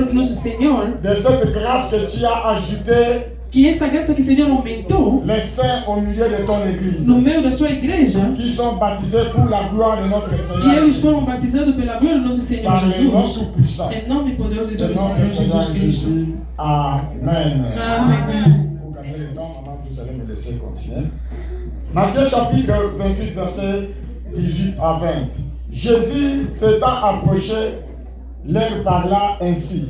palavra do nosso Senhor, de cette grâce que tu as ajoutée, que essa graça que o Senhor aumentou les saints au milieu de ton église, no meio da sua igreja, qui sont baptisés pour la gloire de notre que Seigneur, eles foram batizados pela glória do nosso Senhor par le nom Jesus, tout-puissant em nome poderoso de de nosso notre Senhor Seigneur Jesus Cristo. Jésus. Amen. Amém. Pour gagner le temps, maman, vous allez me laisser continuer. Matthieu chapitre 28, verset 18 à 20. Jésus s'étant approché, leur parla ainsi.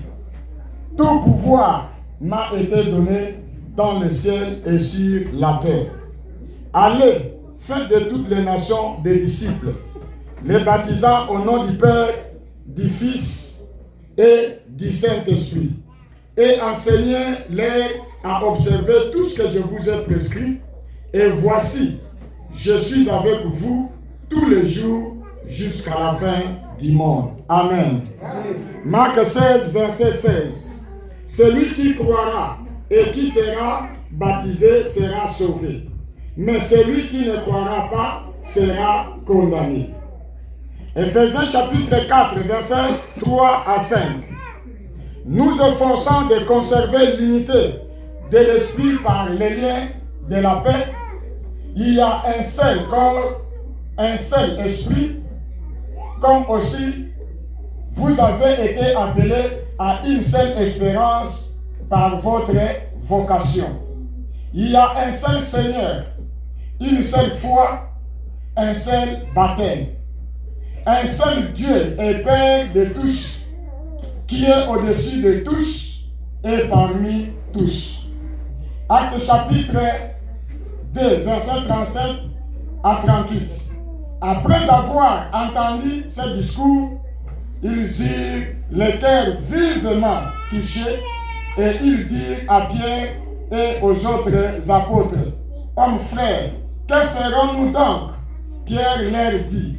Tout pouvoir m'a été donné dans le ciel et sur la terre. Allez, faites de toutes les nations des disciples, les baptisant au nom du Père, du Fils et du Saint-Esprit, et enseignez-les à observer tout ce que je vous ai prescrit. Et voici, je suis avec vous tous les jours jusqu'à la fin du monde. Amen. Marc 16, verset 16. Celui qui croira et qui sera baptisé sera sauvé. Mais celui qui ne croira pas sera condamné. Éphésiens chapitre 4, versets 3 à 5. Nous efforçons de conserver l'unité de l'esprit par les liens de la paix. Il y a un seul corps, un seul esprit, comme aussi vous avez été appelés à une seule espérance par votre vocation. Il y a un seul Seigneur, une seule foi, un seul baptême, un seul Dieu et Père de tous, qui est au-dessus de tous et parmi tous. Acte chapitre 2, verset 37 à 38. Après avoir entendu ce discours, ils eurent le cœur vivement touché et ils dirent à Pierre et aux autres apôtres, hommes frères, que ferons-nous donc? Pierre leur dit,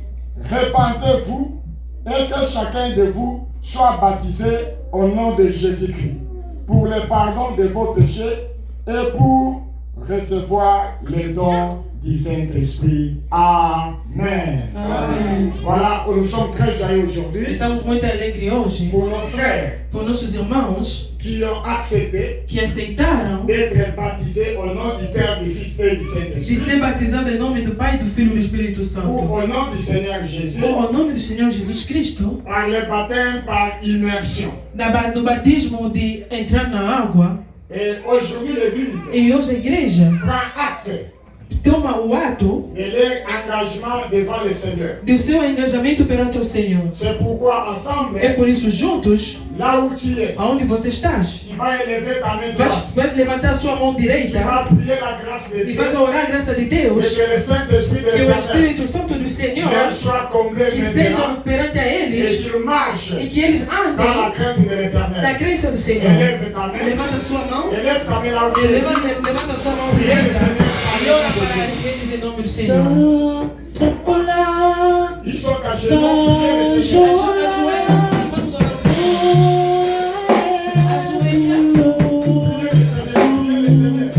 répentez-vous et que chacun de vous soit baptisé au nom de Jésus-Christ pour le pardon de vos péchés et pour recevoir les dons du Saint-Esprit. Amen. Amém. Voilà, nous sommes très joyeux aujourd'hui Estamos muito alegres hoje pour nos frères por nossos irmãos qui ont accepté que aceitaram d'être baptisés au nom du Père, du Fils et du de Saint-Esprit. ser batizados em nome do Pai, do Filho e do Espírito Ou Santo. au nom du Seigneur Jésus, Ou ao nome do Senhor Jesus Cristo, par le baptême par immersion. no batismo de entrar na água. Et aujourd'hui, l'Église E hoje a igreja prend acte toma o ato de leur engagement devant le Seigneur. do seu engajamento perante o Senhor. C'est pourquoi ensemble, É por isso, juntos, là où tu es, aonde você estás, tu vas élever ta main droite. vais levantar sua mão Tu direita vas prier la grâce de e Dieu vais orar a graça de et Deus, que le Saint-Esprit de que o l'Éternel Espírito Santo do Senhor leur soit comblé que maintenant sejam perante a et eles qu'ils marchent e que eles dans la andem crainte de na l'Éternel. crença do Senhor. Élève ta main, Levanta sua mão, élève ta main là où tu es. levanta sua mão direita e ora para eles em nome do Senhor. Ils sont à genoux, priez le Seigneur. Ajoelha-se, vamos orar ao Senhor. Ajoelha. Priez le Seigneur.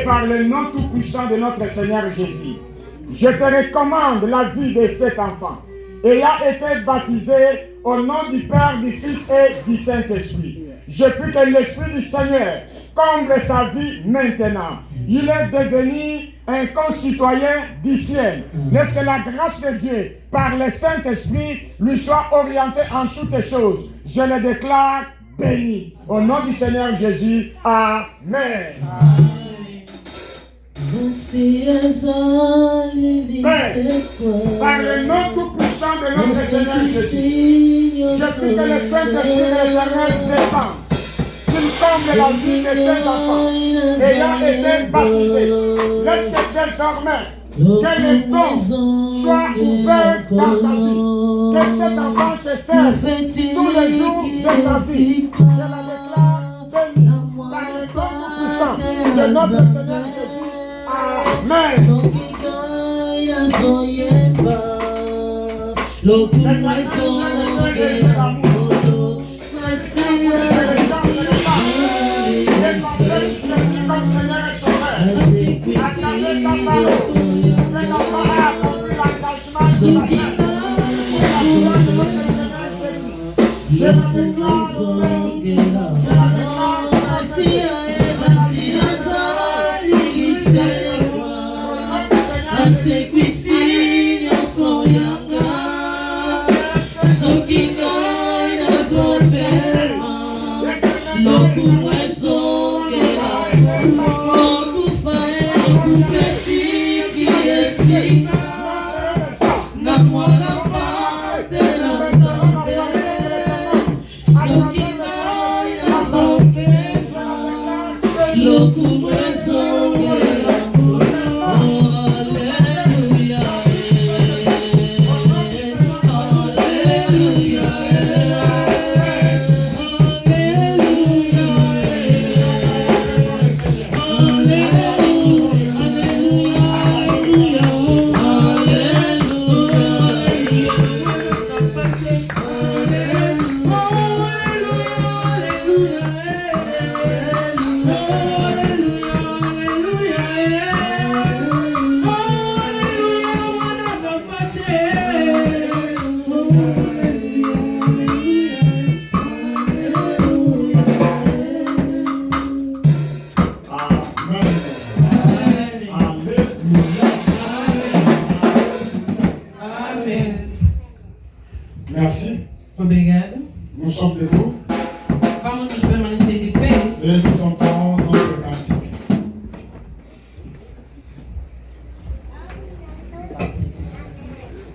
Par le nom tout-puissant de notre Seigneur Jésus, je te recommande la vie de cet enfant, ayant été baptisé au nom du Père, du Fils et du Saint-Esprit. Je prie que l'Esprit du Seigneur comble sa vie maintenant. Il est devenu un concitoyen du ciel. Laisse que la grâce de Dieu, par le Saint-Esprit, lui soit orientée en toutes choses. Je le déclare béni. Au nom du Seigneur Jésus. Amen. Par le nom tout-puissant de notre Seigneur Jésus, je prie que le Saint-Esprit de l'Éternel descende, qu'il comble la vie de tes enfants, ayant été baptisés. Laisse que désormais, que les dons soient ouverts dans sa vie, que cet enfant te serve tous les jours de sa vie. Je la déclare bénie par le nom tout-puissant de notre Seigneur Jésus. Amen. Merci. Obrigada. Nous sommes debout. Vamos nos permanecer de pé. Et nous entendons notre cantique.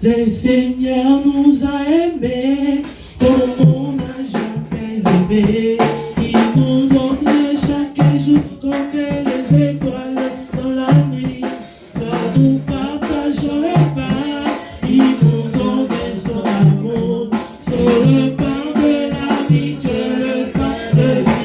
Le Seigneur nous a aimés comme on n'a jamais aimé. Il nous donne chaque jour comme les étoiles dans la nuit. Quand nous partageons le pain, il nous donne son amour. C'est le pain de l'amitié, le pain de vie.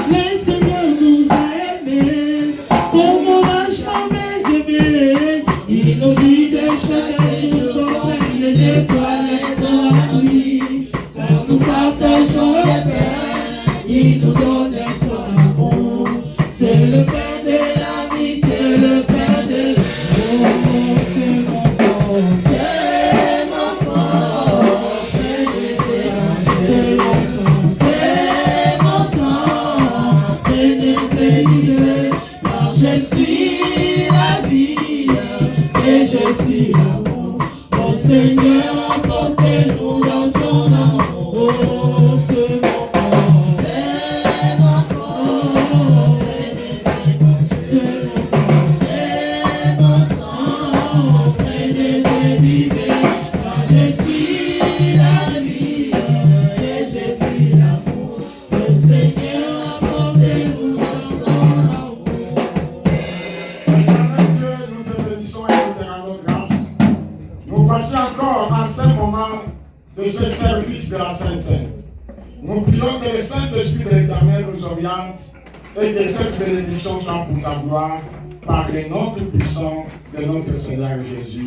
Le Seigneur nous a aimés comme on n'a jamais aimé. Il nous dit de chaque jour comme les étoiles dans la nuit. Quand nous partageons le pain, il nous donne son amour. C'est le pain de l'amitié, le pain de l'amour. C'est mon corps, c'est mon sang, c'est mon sang, c'est déséquilibré, car je suis la vie et je suis l'amour. Mon Seigneur, emportez-nous dans son amour. Oh, c'est mon corps, c'est mon corps, c'est mon sang, c'est déséquilibré, car je suis la vie et je suis l'amour. Mon Seigneur, emportez-nous dans son amour. Dieu, nous te bénissons et nous te rendons grâce. Nous voici encore en ce moment de ce service de la Sainte Seine. Nous prions que le Saint-Esprit de l'Éternel nous oriente et que cette bénédiction soit pour ta gloire par le nom tout puissant de notre Seigneur Jésus.